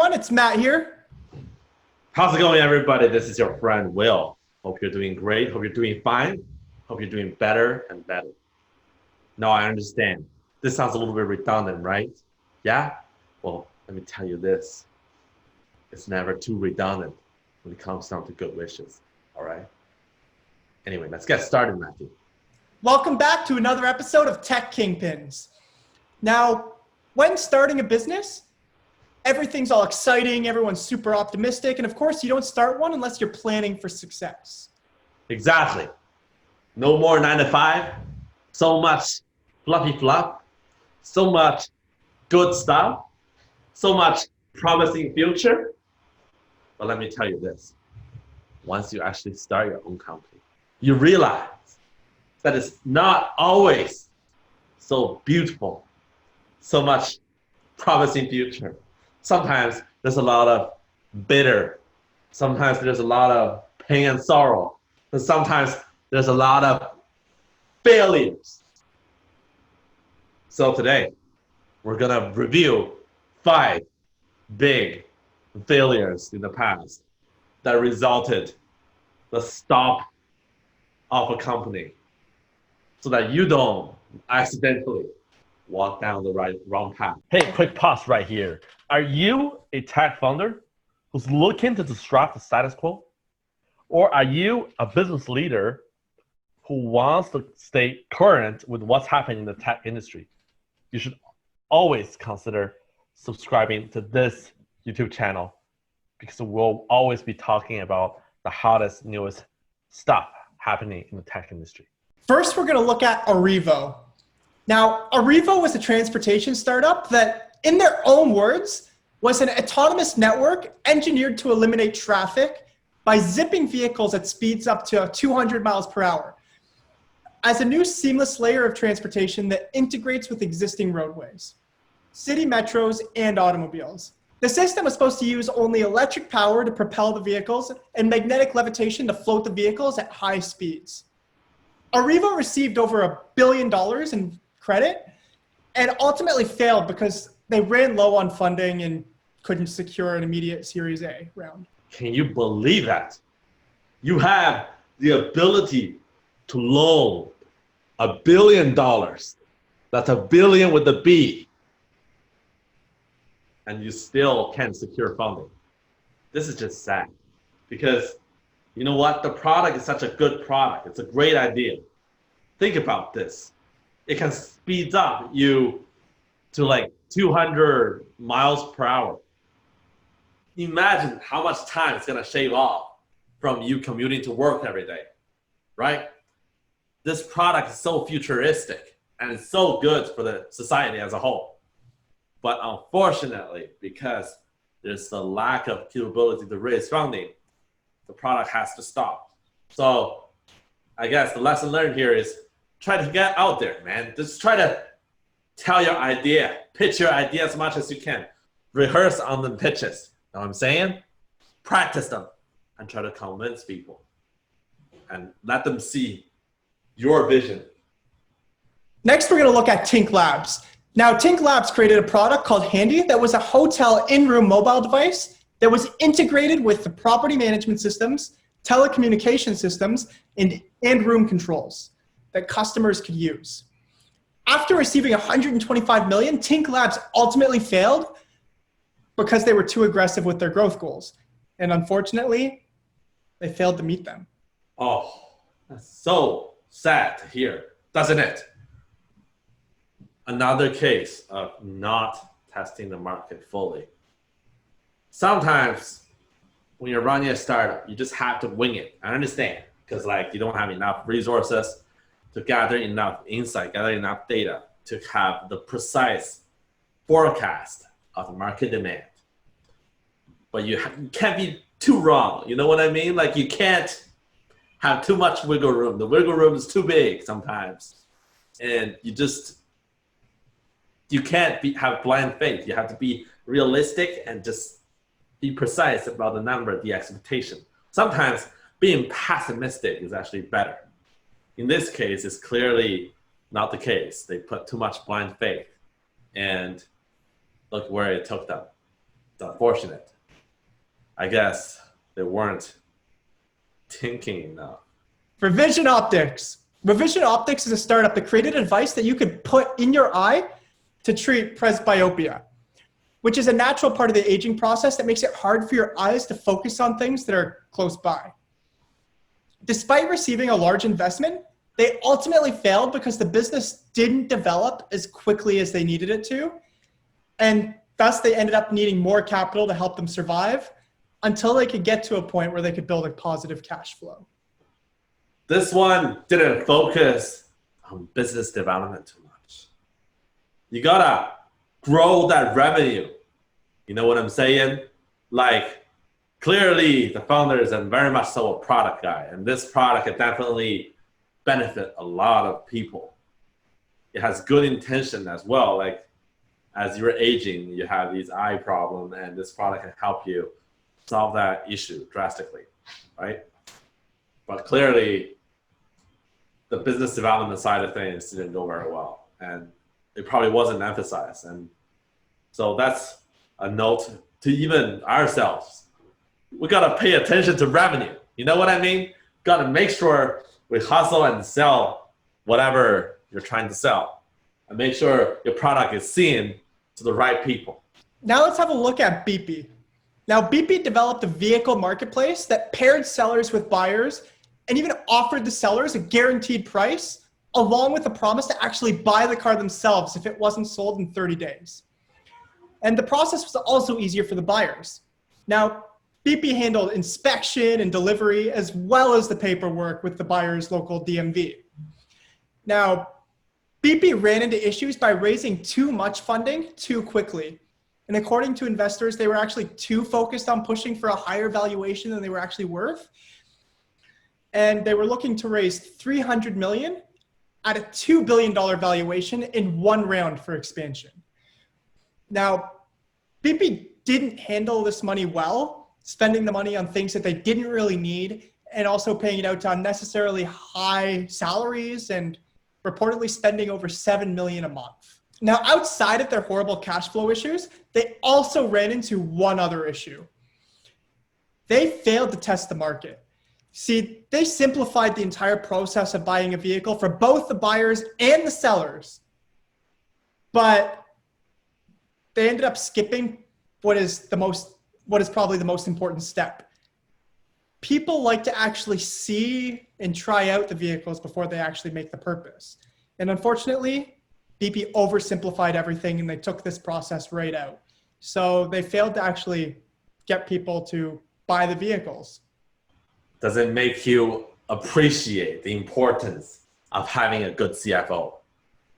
everyone. It's Matt here. How's it going, everybody? This is your friend, Will. Hope you're doing great. Hope you're doing fine. Hope you're doing better and better. Now, I understand. This sounds a little bit redundant, right? Yeah? Well, let me tell you this. It's never too redundant when it comes down to good wishes, all right? Anyway, let's get started, Matthew. Welcome back to another episode of Tech Kingpins. Now, when starting a business, everything's all exciting, everyone's super optimistic, and of course, you don't start one unless you're planning for success. Exactly. No more 9 to 5. So much fluffy fluff. So much good stuff. So much promising future. But let me tell you this. Once you actually start your own company, you realize that it's not always so beautiful, so much promising future. Sometimes there's a lot of bitter. Sometimes there's a lot of pain and sorrow. And sometimes there's a lot of failures. So today, we're gonna review 5 big failures in the past that resulted the stop of a company so that you don't accidentally walk down the wrong path. Hey, quick pause right here. Are you a tech founder who's looking to disrupt the status quo? Or are you a business leader who wants to stay current with what's happening in the tech industry? You should always consider subscribing to this YouTube channel because we'll always be talking about the hottest, newest stuff happening in the tech industry. First, we're going to look at Arrivo. Now, Arrivo was a transportation startup that, in their own words, was an autonomous network engineered to eliminate traffic by zipping vehicles at speeds up to 200 miles per hour as a new seamless layer of transportation that integrates with existing roadways, city metros, and automobiles. The system was supposed to use only electric power to propel the vehicles and magnetic levitation to float the vehicles at high speeds. Arrivo received over $1 billion in credit and ultimately failed because they ran low on funding and couldn't secure an immediate Series A round. Can you believe that? You have the ability to loan $1 billion. That's a billion with a B. And you still can't secure funding. This is just sad because you know what? The product is such a good product. It's a great idea. Think about this. It can speed up you to like 200 miles per hour. Imagine how much time it's gonna shave off from you commuting to work every day, right? This product is so futuristic and it's so good for the society as a whole. But unfortunately, because there's the lack of capability to raise funding, the product has to stop. So I guess the lesson learned here is try to get out there, man. Just try to tell your idea, pitch your idea as much as you can. Rehearse on the pitches. Know what I'm saying? Practice them and try to convince people and let them see your vision. Next, we're going to look at Tink Labs. Now, Tink Labs created a product called Handy that was a hotel in-room mobile device that was integrated with the property management systems, telecommunication systems, and room controls that customers could use. After receiving $125 million, Tink Labs ultimately failed because they were too aggressive with their growth goals. And unfortunately, they failed to meet them. Oh, that's so sad to hear, doesn't it? Another case of not testing the market fully. Sometimes when you're running a startup, you just have to wing it. I understand, because like you don't have enough resources to gather enough insight, gather enough data to have the precise forecast of the market demand. But you can't be too wrong. You know what I mean? Like you can't have too much wiggle room. The wiggle room is too big sometimes. And you can't have blind faith. You have to be realistic and just be precise about the number, the expectation. Sometimes being pessimistic is actually better. In this case, it's clearly not the case. They put too much blind faith and look where it took them. It's unfortunate. I guess they weren't thinking enough. Revision Optics. Revision Optics is a startup that created a device that you could put in your eye to treat presbyopia, which is a natural part of the aging process that makes it hard for your eyes to focus on things that are close by. Despite receiving a large investment, they ultimately failed because the business didn't develop as quickly as they needed it to. And thus they ended up needing more capital to help them survive until they could get to a point where they could build a positive cash flow. This one didn't focus on business development too much. You gotta grow that revenue. You know what I'm saying? Like, clearly the founder is very much so a product guy, and this product can definitely benefit a lot of people. It has good intention as well. Like, as you're aging, you have these eye problems, and this product can help you solve that issue drastically, right? But clearly, the business development side of things didn't go very well, and it probably wasn't emphasized. And so that's a note to even ourselves. We gotta pay attention to revenue. You know what I mean? Gotta make sure we hustle and sell whatever you're trying to sell, and make sure your product is seen to the right people. Now let's have a look at Beepy. Now Beepy developed a vehicle marketplace that paired sellers with buyers and even offered the sellers a guaranteed price along with a promise to actually buy the car themselves if it wasn't sold in 30 days. And the process was also easier for the buyers. Now, Beepy handled inspection and delivery as well as the paperwork with the buyer's local DMV. Now, Beepy ran into issues by raising too much funding too quickly. And according to investors, they were actually too focused on pushing for a higher valuation than they were actually worth. And they were looking to raise $300 million at a $2 billion valuation in one round for expansion. Now, Beepy didn't handle this money well, spending the money on things that they didn't really need, and also paying it out to unnecessarily high salaries and reportedly spending over $7 million a month. Now, outside of their horrible cash flow issues, they also ran into one other issue. They failed to test the market. See, they simplified the entire process of buying a vehicle for both the buyers and the sellers, but they ended up skipping what is probably the most important step. People like to actually see and try out the vehicles before they actually make the purchase. And unfortunately, Beepy oversimplified everything and they took this process right out. So they failed to actually get people to buy the vehicles. Does it make you appreciate the importance of having a good CFO?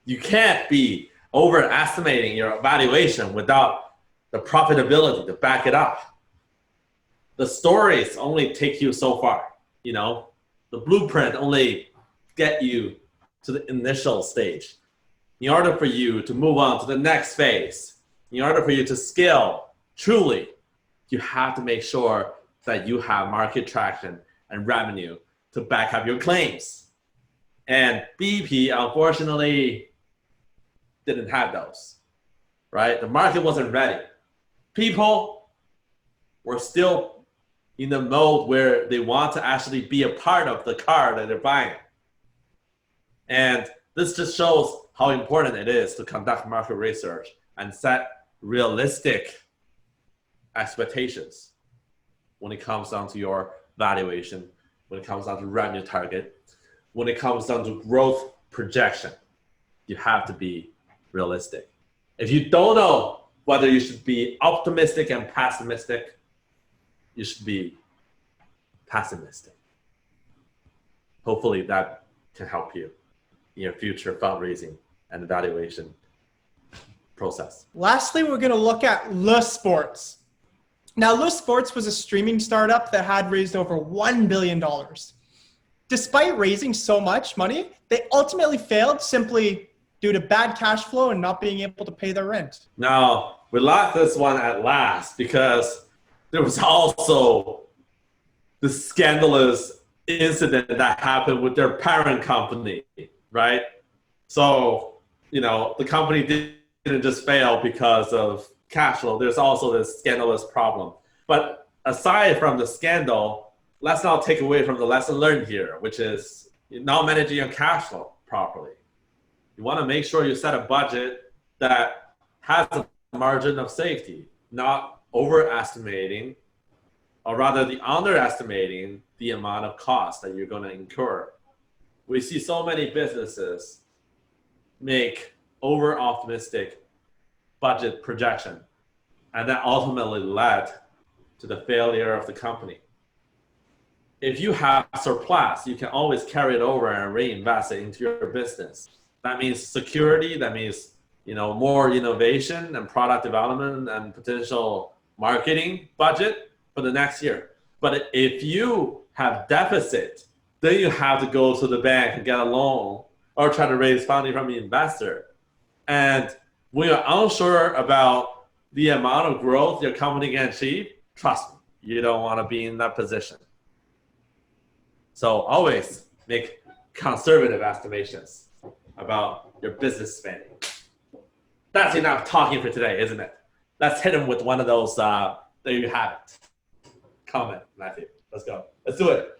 You can't be overestimating your valuation without the profitability to back it up. The stories only take you so far, you know? The blueprint only get you to the initial stage. In order for you to move on to the next phase, in order for you to scale truly, you have to make sure that you have market traction and revenue to back up your claims. And BP, unfortunately, didn't have those, right? The market wasn't ready. People were still in the mode where they want to actually be a part of the car that they're buying. And this just shows how important it is to conduct market research and set realistic expectations when it comes down to your valuation, when it comes down to revenue target, when it comes down to growth projection. You have to be realistic. If you don't know whether you should be optimistic and pessimistic, you should be pessimistic. Hopefully that can help you in your future fundraising and evaluation process. Lastly, we're going to look at Le Sports. Now, Le Sports was a streaming startup that had raised over $1 billion. Despite raising so much money, they ultimately failed simply due to bad cash flow and not being able to pay their rent. Now, we lost this one at last because there was also the scandalous incident that happened with their parent company, right? So, you know, the company didn't just fail because of cash flow, there's also this scandalous problem. But aside from the scandal, let's not take away from the lesson learned here, which is you're not managing your cash flow properly. You want to make sure you set a budget that has a margin of safety, not overestimating, or rather the underestimating the amount of cost that you're going to incur. We see so many businesses make over-optimistic budget projection, and that ultimately led to the failure of the company. If you have surplus, you can always carry it over and reinvest it into your business. That means security, that means more innovation and product development and potential marketing budget for the next year. But if you have deficit, then you have to go to the bank and get a loan or try to raise funding from the investor. And when you're unsure about the amount of growth your company can achieve, trust me, you don't want to be in that position. So always make conservative estimations about your business spending. That's enough talking for today, isn't it? Let's hit him with one of those, there you have it. Comment, Matthew. Let's go. Let's do it.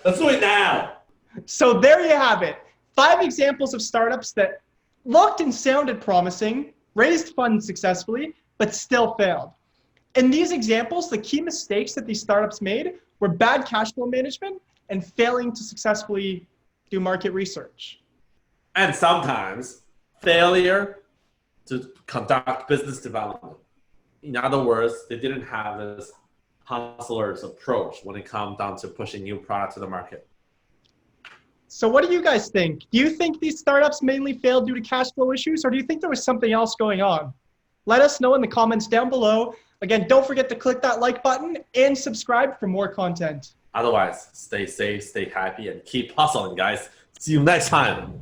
Let's do it now. So there you have it. 5 examples of startups that looked and sounded promising, raised funds successfully, but still failed. In these examples, the key mistakes that these startups made were bad cash flow management and failing to successfully do market research. And sometimes failure to conduct business development. In other words, they didn't have this hustler's approach when it comes down to pushing new products to the market. So what do you guys think? Do you think these startups mainly failed due to cash flow issues, or do you think there was something else going on? Let us know in the comments down below. Again, don't forget to click that like button and subscribe for more content. Otherwise, stay safe, stay happy, and keep hustling, guys. See you next time.